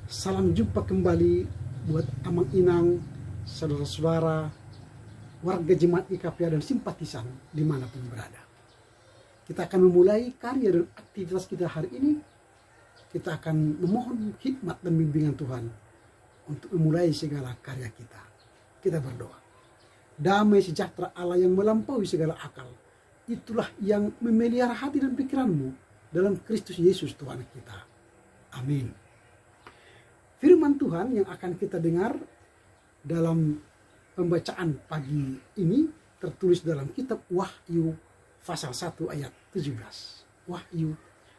Salam jumpa kembali buat Amang Inang, saudara-saudara, warga jemaat IKPA dan simpatisan dimanapun berada. Kita akan memulai karya dan aktivitas kita hari ini. Kita akan memohon hikmat dan bimbingan Tuhan untuk memulai segala karya kita. Kita berdoa. Damai sejahtera Allah yang melampaui segala akal, itulah yang memelihara hati dan pikiranmu dalam Kristus Yesus Tuhan kita. Amin. Firman Tuhan yang akan kita dengar dalam pembacaan pagi ini tertulis dalam kitab Wahyu pasal 1 ayat 17. Wahyu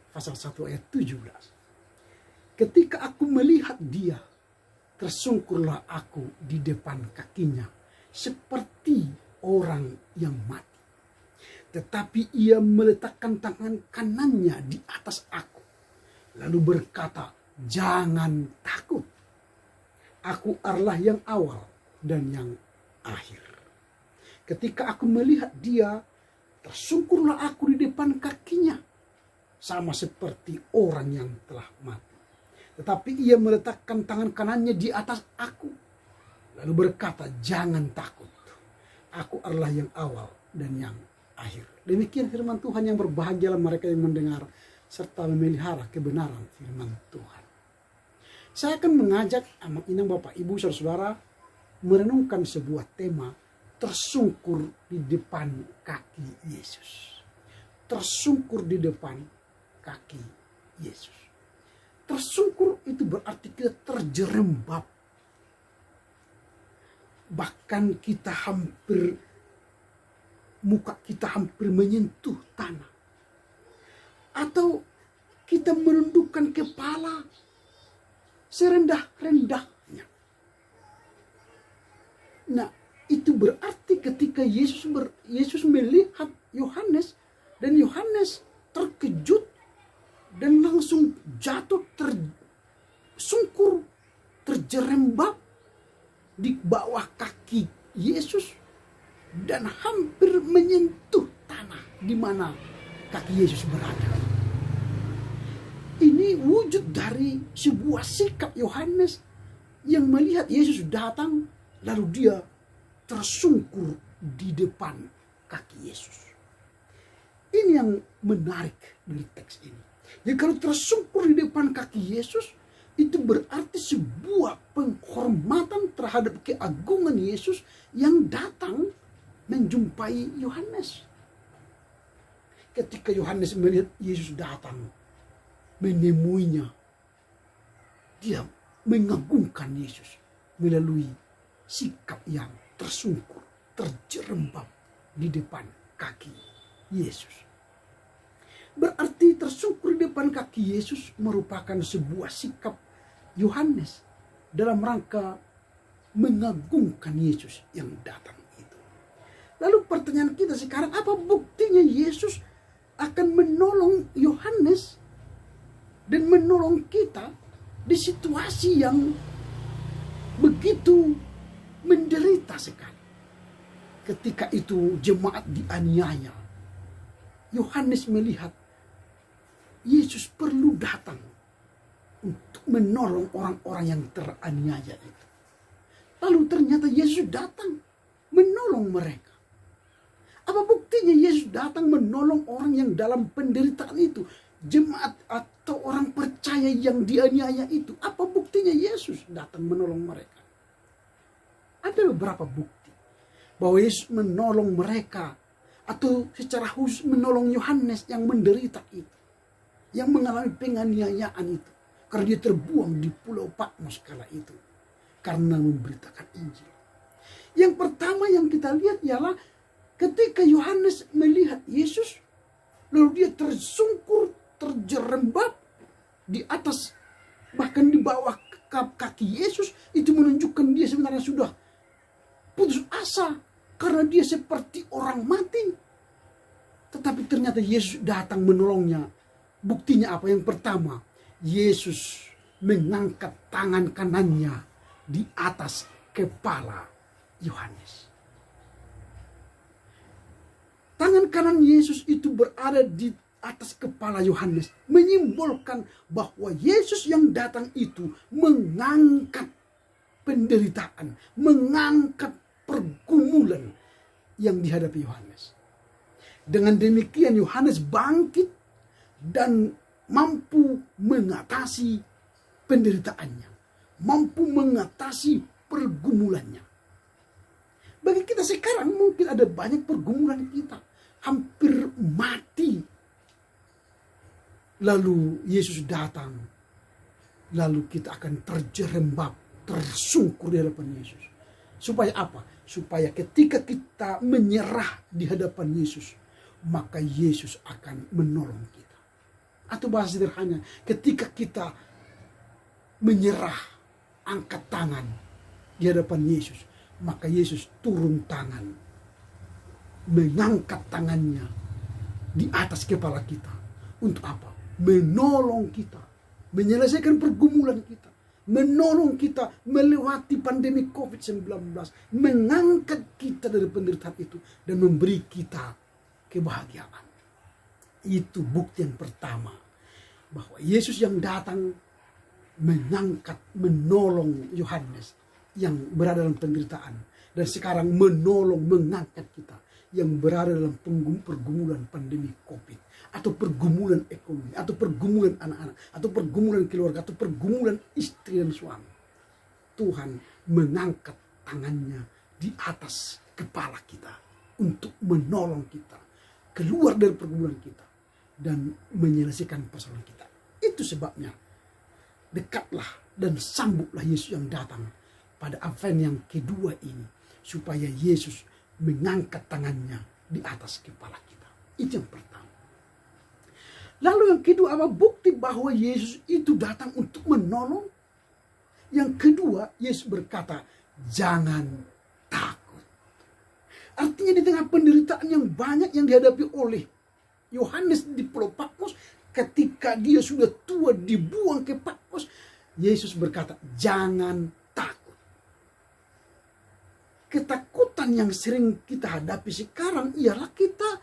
pasal 1 ayat 17. Ketika aku melihat dia, tersungkurlah aku di depan kakinya seperti orang yang mati. Tetapi ia meletakkan tangan kanannya di atas aku, lalu berkata, "Jangan takut. Aku Allah yang awal dan yang akhir." Ketika aku melihat dia, tersungkurlah aku di depan kakinya, sama seperti orang yang telah mati. Tetapi ia meletakkan tangan kanannya di atas aku, lalu berkata, "Jangan takut. Aku Allah yang awal dan yang akhir." Demikian firman Tuhan. Yang berbahagialah mereka yang mendengar serta memelihara kebenaran firman Tuhan. Saya akan mengajak Amang Inang, Bapak, Ibu, Saudara-saudara merenungkan sebuah tema, tersungkur di depan kaki Yesus. Tersungkur di depan kaki Yesus. Tersungkur itu berarti kita terjerembab. Bahkan muka kita hampir menyentuh tanah. Atau kita menundukkan kepala serendah-rendahnya. Nah, itu berarti ketika Yesus melihat Yohanes, dan Yohanes terkejut dan langsung jatuh tersungkur, terjerembab di bawah kaki Yesus dan hampir menyentuh tanah di mana kaki Yesus berada. Ini wujud dari sebuah sikap Yohanes yang melihat Yesus datang, lalu dia tersungkur di depan kaki Yesus. Ini yang menarik dari teks ini. Jadi kalau tersungkur di depan kaki Yesus, itu berarti sebuah penghormatan terhadap keagungan Yesus yang datang menjumpai Yohanes. Ketika Yohanes melihat Yesus datang menemuinya, dia mengagungkan Yesus melalui sikap yang tersungkur, terjerembab di depan kaki Yesus. Berarti tersungkur di depan kaki Yesus merupakan sebuah sikap Yohanes dalam rangka mengagungkan Yesus yang datang itu. Lalu pertanyaan kita sekarang, apa buktinya Yesus akan menolong Yohanes dan menolong kita di situasi yang begitu menderita sekali? Ketika itu jemaat dianiaya, Yohanes melihat Yesus perlu datang untuk menolong orang-orang yang teraniaya itu. Lalu ternyata Yesus datang menolong mereka. Apa buktinya Yesus datang menolong orang yang dalam penderitaan itu? Jemaat atau orang percaya yang dianiaya itu. Apa buktinya Yesus datang menolong mereka? Ada beberapa bukti bahwa Yesus menolong mereka, atau secara khusus menolong Yohanes yang menderita itu, yang mengalami penganiayaan itu, karena dia terbuang di pulau Patmos kala itu karena memberitakan Injil. Yang pertama yang kita lihat ialah ketika Yohanes melihat Yesus, lalu dia tersungkur, terjerembab di atas, bahkan di bawah kaki Yesus. Itu menunjukkan dia sebenarnya sudah putus asa karena dia seperti orang mati. Tetapi ternyata Yesus datang menolongnya. Buktinya apa? Yang pertama, Yesus mengangkat tangan kanannya di atas kepala Yohanes. Tangan kanan Yesus itu berada di atas kepala Yohanes menyimbolkan bahwa Yesus yang datang itu mengangkat penderitaan, mengangkat pergumulan yang dihadapi Yohanes. Dengan demikian Yohanes bangkit dan mampu mengatasi penderitaannya, mampu mengatasi pergumulannya. Bagi kita sekarang mungkin ada banyak pergumulan kita, hampir mati. Lalu Yesus datang, lalu kita akan terjerembab, tersungkur di hadapan Yesus. Supaya apa? Supaya ketika kita menyerah di hadapan Yesus, maka Yesus akan menolong kita. Atau bahasa sederhana, ketika kita menyerah, angkat tangan di hadapan Yesus, maka Yesus turun tangan, mengangkat tangannya di atas kepala kita. Untuk apa? Menolong kita, menyelesaikan pergumulan kita, menolong kita melewati pandemi COVID-19, mengangkat kita dari penderitaan itu dan memberi kita kebahagiaan. Itu bukti yang pertama bahwa Yesus yang datang mengangkat, menolong Yohanes yang berada dalam penderitaan, dan sekarang menolong, mengangkat kita yang berada dalam pergumulan pandemi COVID, atau pergumulan ekonomi, atau pergumulan anak-anak, atau pergumulan keluarga, atau pergumulan istri dan suami. Tuhan mengangkat tangannya di atas kepala kita untuk menolong kita keluar dari pergumulan kita dan menyelesaikan persoalan kita. Itu sebabnya dekatlah dan sambutlah Yesus yang datang pada Advent yang kedua ini, supaya Yesus mengangkat tangannya di atas kepala kita. Itu yang pertama. Lalu yang kedua, apa bukti bahwa Yesus itu datang untuk menolong? Yang kedua, Yesus berkata, jangan takut. Artinya di tengah penderitaan yang banyak yang dihadapi oleh Yohanes di Pulau Patmos, ketika dia sudah tua dibuang ke Patmos, Yesus berkata, jangan takut. Ketakutan yang sering kita hadapi sekarang ialah kita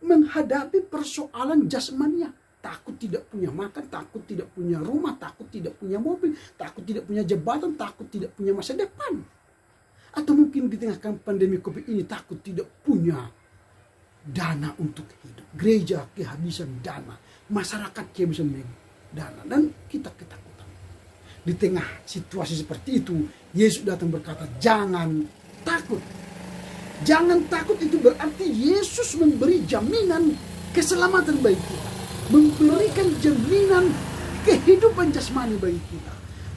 menghadapi persoalan jasmania. Takut tidak punya makan, takut tidak punya rumah, takut tidak punya mobil, takut tidak punya jabatan, takut tidak punya masa depan. Atau mungkin di tengah pandemi COVID ini takut tidak punya dana untuk hidup. Gereja kehabisan dana, masyarakat kehabisan dana, dan kita ketakutan. Di tengah situasi seperti itu, Yesus datang berkata, jangan takut. Jangan takut itu berarti Yesus memberi jaminan keselamatan bagi kita, memberikan jaminan kehidupan jasmani bagi kita,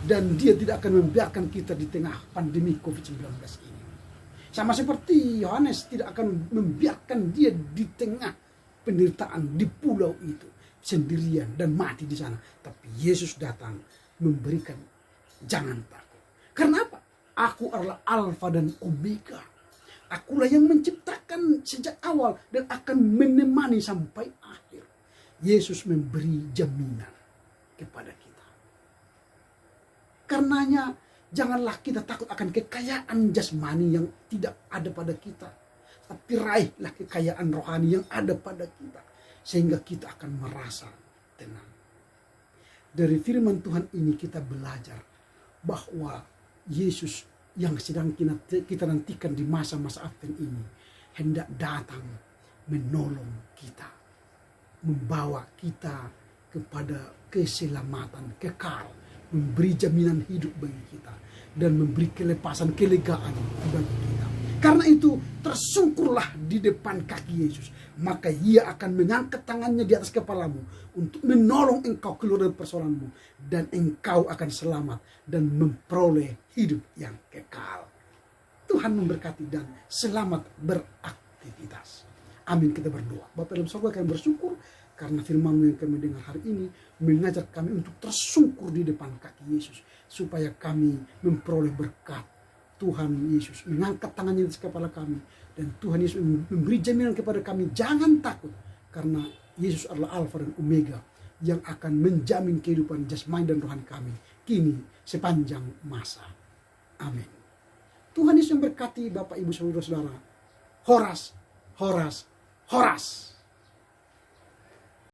dan dia tidak akan membiarkan kita di tengah pandemi COVID-19 ini. Sama seperti Yohanes tidak akan membiarkan dia di tengah penderitaan di pulau itu sendirian dan mati di sana. Tapi Yesus datang memberikan jangan takut. Karena apa? Aku adalah Alfa dan Omega. Akulah yang menciptakan sejak awal dan akan menemani sampai akhir. Yesus memberi jaminan kepada kita. Karenanya janganlah kita takut akan kekayaan jasmani yang tidak ada pada kita. Tapi raihlah kekayaan rohani yang ada pada kita, sehingga kita akan merasa tenang. Dari firman Tuhan ini kita belajar bahwa Yesus yang sedang kita nantikan di masa-masa Advent ini hendak datang menolong kita, membawa kita kepada keselamatan kekal, memberi jaminan hidup bagi kita, dan memberi kelepasan, kelegaan bagi kita. Karena itu tersungkurlah di depan kaki Yesus, maka ia akan mengangkat tangannya di atas kepalamu untuk menolong engkau keluar dari persoalanmu, dan engkau akan selamat dan memperoleh hidup yang kekal. Tuhan memberkati dan selamat beraktivitas. Amin. Kita berdoa. Bapa dalam surga, kami bersyukur karena firman-Mu yang kami dengar hari ini mengajak kami untuk tersungkur di depan kaki Yesus, supaya kami memperoleh berkat. Tuhan Yesus mengangkat tangannya di kepala kami, dan Tuhan Yesus memberi jaminan kepada kami, jangan takut, karena Yesus adalah Alfa dan Omega yang akan menjamin kehidupan jasmani dan rohani kami kini sepanjang masa. Amin. Tuhan Yesus memberkati Bapak Ibu Saudara-saudara. Horas, horas, horas.